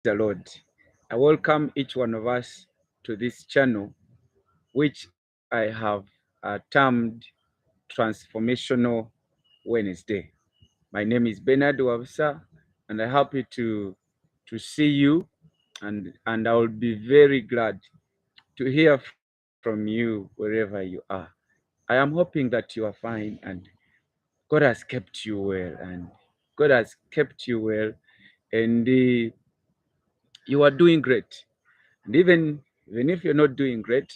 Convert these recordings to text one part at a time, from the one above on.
the Lord. I welcome each one of us to this channel, which I have termed Transformational Wednesday. My name is Bernard Wabsa, and I'm happy to see you, and I will be very glad to hear from you wherever you are. I am hoping that you are fine, and God has kept you well, and God has kept you well, and you are doing great. And even if you're not doing great,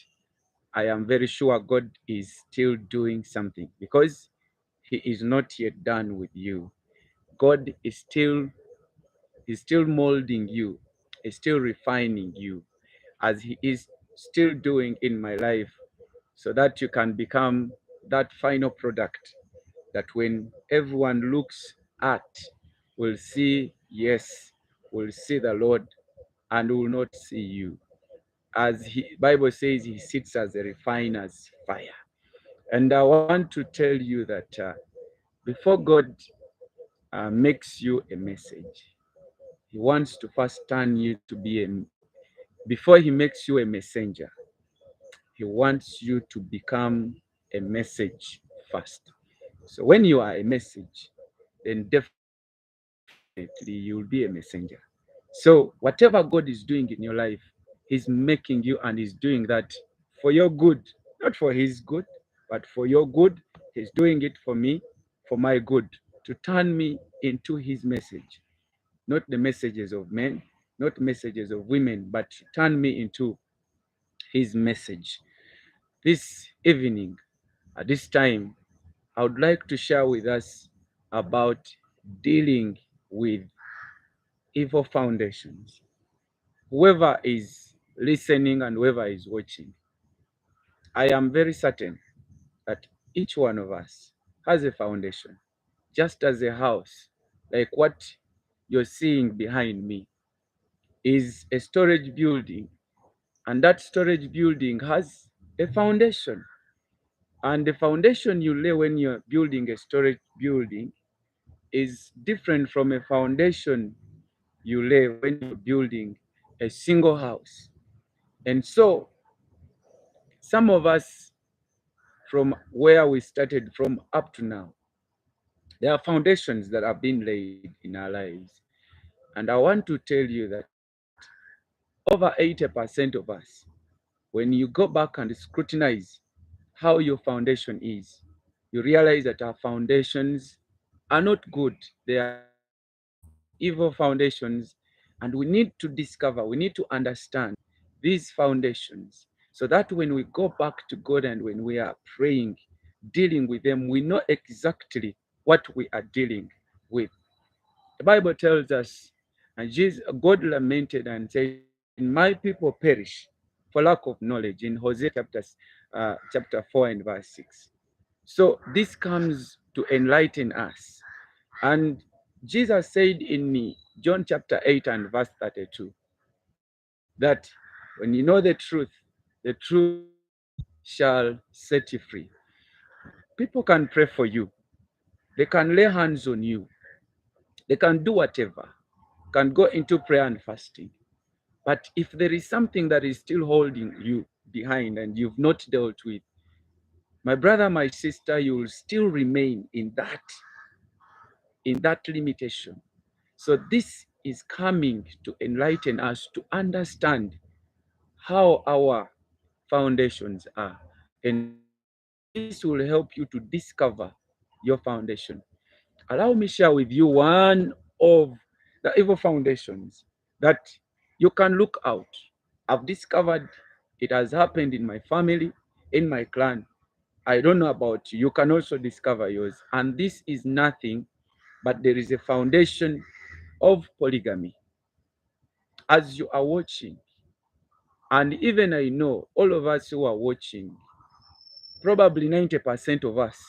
I am very sure God is still doing something because He is not yet done with you. God is still molding you, is still refining you, as He is still doing in my life, so that you can become that final product that when everyone looks at, will see, yes, will see the Lord and will not see you. As Bible says, He sits as a refiner's fire. And I want to tell you that before God makes you a message, He wants to first turn you to be before He makes you a messenger, He wants you to become a message first. So when you are a message, then definitely you'll be a messenger. So whatever God is doing in your life, He's making you and He's doing that for your good, not for His good, but for your good. He's doing it for me, for my good, to turn me into His message, not the messages of men, not messages of women, but to turn me into His message. This evening, at this time, I would like to share with us about dealing with evil foundations. Whoever is listening and whoever is watching, I am very certain that each one of us has a foundation, just as a house, like what you're seeing behind me, is a storage building, and that storage building has a foundation. And the foundation you lay when you're building a storage building is different from a foundation you lay when you're building a single house. And so, some of us, from where we started from up to now, there are foundations that have been laid in our lives. And I want to tell you that over 80% of us, when you go back and scrutinize how your foundation is, you realize that our foundations are not good. They are evil foundations. And we need to discover, we need to understand these foundations so that when we go back to God and when we are praying, dealing with them, we know exactly what we are dealing with. The Bible tells us, and God lamented and said, my people perish for lack of knowledge in Hosea chapter 4 and verse 6. So this comes to enlighten us. And Jesus said in John chapter 8 and verse 32 that when you know the truth shall set you free. People can pray for you, they can lay hands on you, they can do whatever, can go into prayer and fasting. But if there is something that is still holding you behind and you've not dealt with, my brother, my sister, you will still remain in that limitation. So this is coming to enlighten us to understand how our foundations are. And this will help you to discover your foundation. Allow me share with you one of the evil foundations that you can look out. I've discovered it has happened in my family, in my clan. I don't know about you. You can also discover yours. And this is nothing but there is a foundation of polygamy. As you are watching, and even I know all of us who are watching, probably 90% of us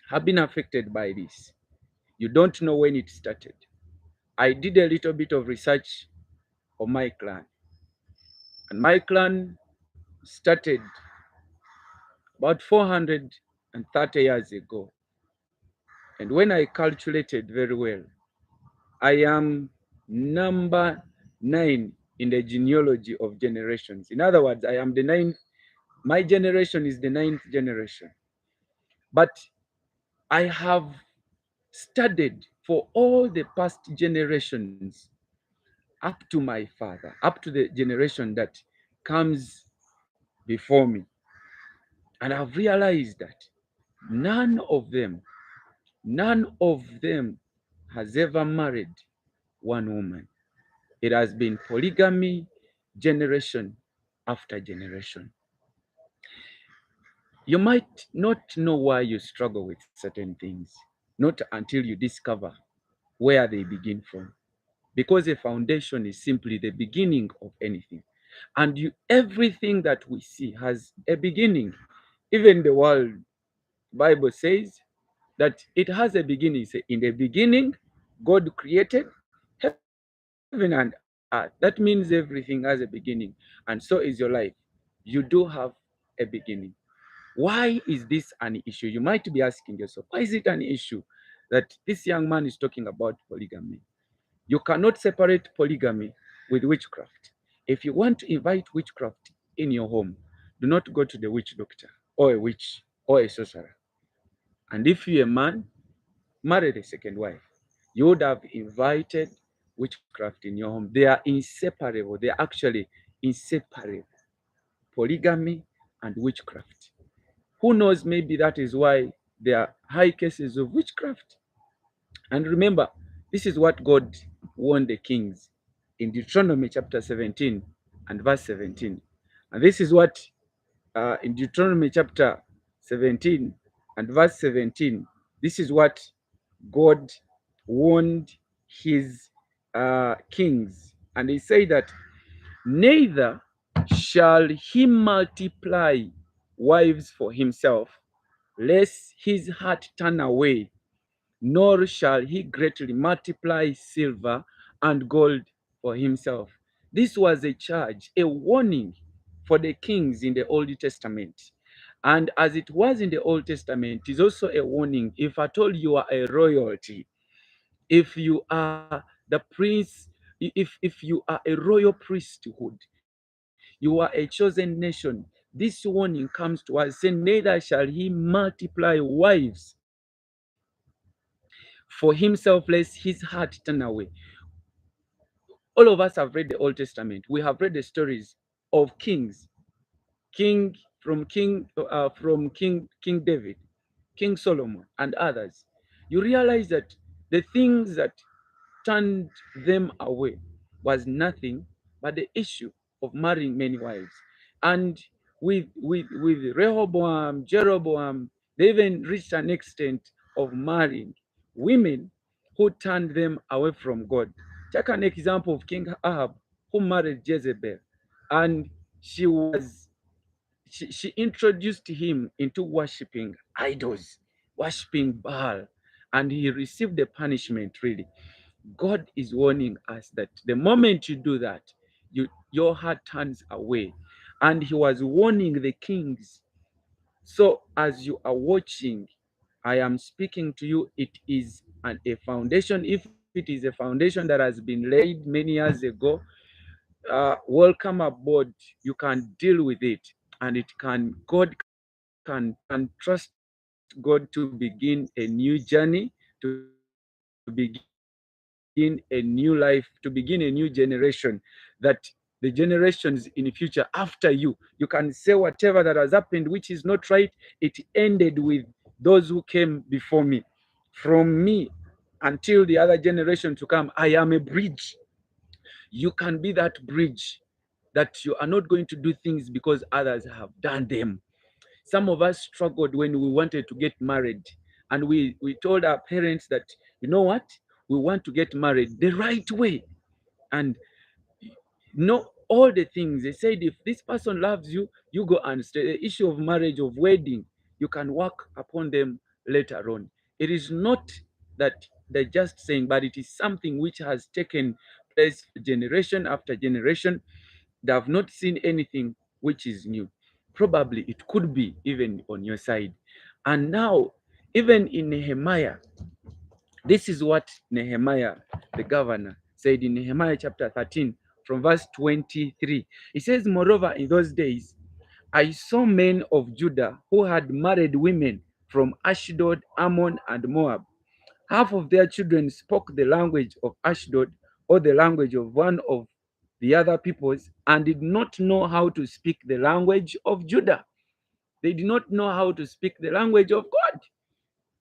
have been affected by this. You don't know when it started. I did a little bit of research on my clan, and my clan started about 430 years ago. And when I calculated very well, I am number 9 in the genealogy of generations. In other words, I am the ninth, my generation is the ninth generation. But I have studied for all the past generations up to my father, up to the generation that comes before me. And I've realized that none of them, none of them has ever married one woman. It has been polygamy generation after generation. You might not know why you struggle with certain things, not until you discover where they begin from. Because a foundation is simply the beginning of anything. And everything that we see has a beginning. Even the world, Bible says that it has a beginning. Say, in the beginning, God created heaven and earth. That means everything has a beginning. And so is your life. You do have a beginning. Why is this an issue? You might be asking yourself, why is it an issue that this young man is talking about polygamy? You cannot separate polygamy with witchcraft. If you want to invite witchcraft in your home, do not go to the witch doctor or a witch or a sorcerer. And if you're a man, marry the second wife. You would have invited witchcraft in your home. They are inseparable. They are actually inseparable. Polygamy and witchcraft. Who knows, maybe that is why there are high cases of witchcraft. And remember, this is what God warned the kings in Deuteronomy chapter 17 and verse 17. And this is what in Deuteronomy chapter 17 and verse 17, this is what God warned his kings. And he said that neither shall he multiply wives for himself, lest his heart turn away, nor shall he greatly multiply silver and gold for himself. This was a charge, a warning for the kings in the Old Testament. And as it was in the Old Testament, it is also a warning if at all you are a royalty, if you are the prince, if you are a royal priesthood, you are a chosen nation. This warning comes to us saying, neither shall he multiply wives for himself, lest his heart turn away. All of us have read the Old Testament. We have read the stories of kings, King David, King Solomon, and others. You realize that the things that turned them away was nothing but the issue of marrying many wives. And with Rehoboam, Jeroboam, they even reached an extent of marrying women who turned them away from God. Take an example of King Ahab, who married Jezebel, and she was she introduced him into worshiping idols, worshiping Baal, and he received the punishment really. God is warning us that the moment you do that, your heart turns away. And he was warning the kings. So as you are watching, I am speaking to you. It is a foundation. If it is a foundation that has been laid many years ago, welcome aboard. You can deal with it, and it can. God can trust God to begin a new journey, to begin a new life, to begin a new generation. That the generations in the future after you can say whatever that has happened, which is not right. It ended with those who came before me, from me until the other generation to come. I am a bridge. You can be that bridge, that you are not going to do things because others have done them. Some of us struggled when we wanted to get married, and we told our parents that, you know what, we want to get married the right way. And know all the things. They said if this person loves you, you go and stay. The issue of marriage, of wedding, you can work upon them later on. It is not that they're just saying, but it is something which has taken place generation after generation. They have not seen anything which is new. Probably it could be even on your side. And now, even in Nehemiah, this is what Nehemiah, the governor, said in Nehemiah chapter 13 from verse 23. It says, moreover, in those days, I saw men of Judah who had married women from Ashdod, Ammon, and Moab. Half of their children spoke the language of Ashdod or the language of one of the other peoples and did not know how to speak the language of Judah. They did not know how to speak the language of God.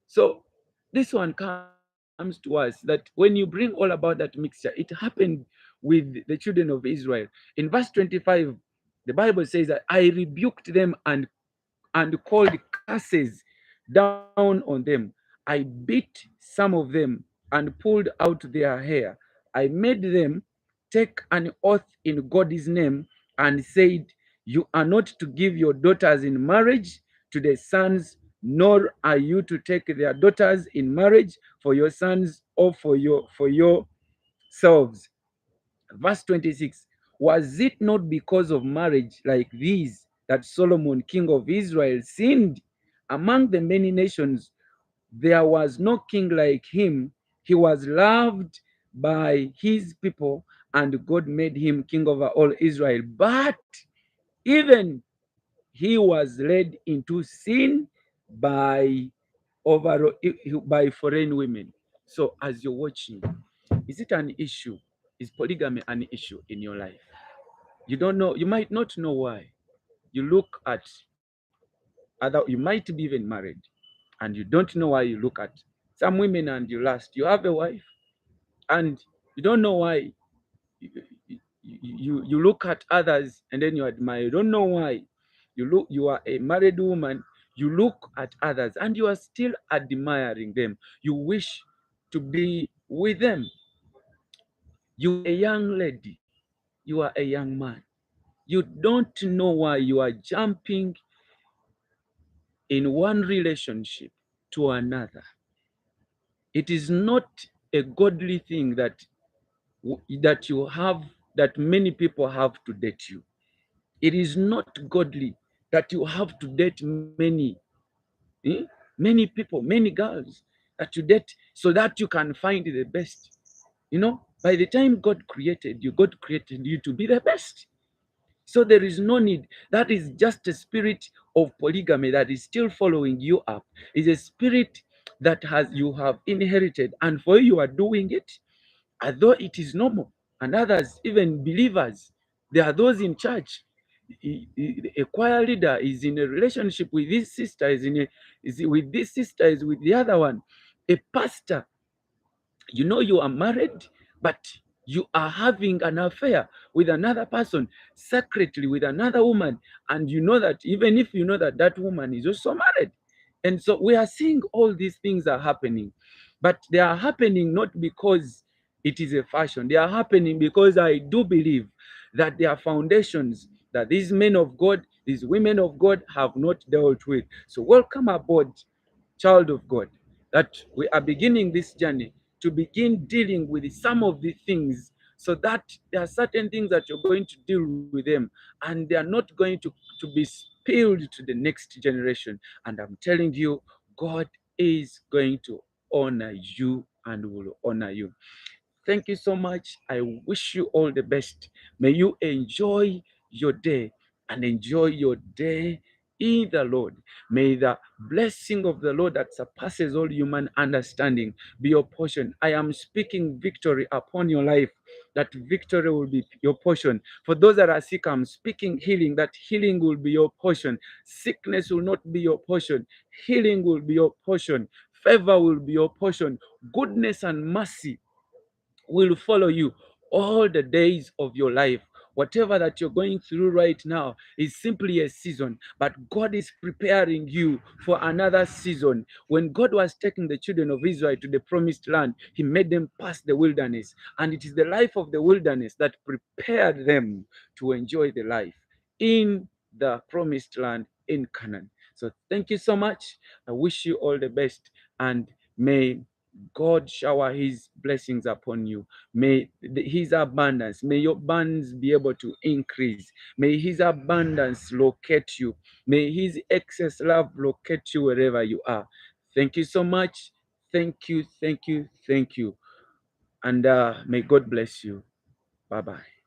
So this one comes to us that when you bring all about that mixture, it happened with the children of Israel. In verse 25, the Bible says that I rebuked them and called curses down on them. I beat some of them and pulled out their hair. I made them take an oath in God's name and said, you are not to give your daughters in marriage to the sons, nor are you to take their daughters in marriage for your sons or for yourselves. Verse 26. Was it not because of marriage like these that Solomon, king of Israel, sinned? Among the many nations, there was no king like him. He was loved by his people, and God made him king over all Israel. But even he was led into sin by by foreign women. So as you're watching, is it an issue? Is polygamy an issue in your life? You don't know, you might not know why. You look at other, you might be even married and you don't know why. You look at some women and you lust. You have a wife and you don't know why. You look at others and then you admire. You don't know why. You are a married woman, you look at others and you are still admiring them. You wish to be with them. You are a young lady, you are a young man. You don't know why you are jumping in one relationship to another. It is not a godly thing that you have, that many people have to date you. It is not godly that you have to date many people, many girls that you date so that you can find the best. By the time God created you, God created you to be the best. So there is no need. That is just a spirit of polygamy that is still following you up. It's a spirit that you have inherited, and for you are doing it as though it is normal. And others, even believers, there are those in church. A choir leader is in a relationship with this sister, is with this sister, is with the other one. A pastor, you are married, but you are having an affair with another person secretly with another woman, and you know that, even if you know that that woman is also married. And so we are seeing all these things are happening, but they are happening not because it is a fashion. They are happening because I do believe that there are foundations that these men of God, these women of God have not dealt with. So welcome aboard, child of God, that we are beginning this journey to begin dealing with some of the things, so that there are certain things that you're going to deal with them and they are not going to be spilled to the next generation. And I'm telling you, God is going to honor you and will honor you. Thank you so much. I wish you all the best. May you enjoy your day and enjoy your day in the Lord. May the blessing of the Lord that surpasses all human understanding be your portion. I am speaking victory upon your life, that victory will be your portion. For those that are sick, I'm speaking healing, that healing will be your portion. Sickness will not be your portion. Healing will be your portion. Favor will be your portion. Goodness and mercy will follow you all the days of your life. Whatever that you're going through right now is simply a season, but God is preparing you for another season. When God was taking the children of Israel to the promised land, He made them pass the wilderness, and it is the life of the wilderness that prepared them to enjoy the life in the promised land in Canaan. So thank you so much. I wish you all the best, and may God shower His blessings upon you. May His abundance, may your barns be able to increase. May His abundance locate you. May His excess love locate you wherever you are. Thank you so much. Thank you, thank you, thank you. And may God bless you. Bye-bye.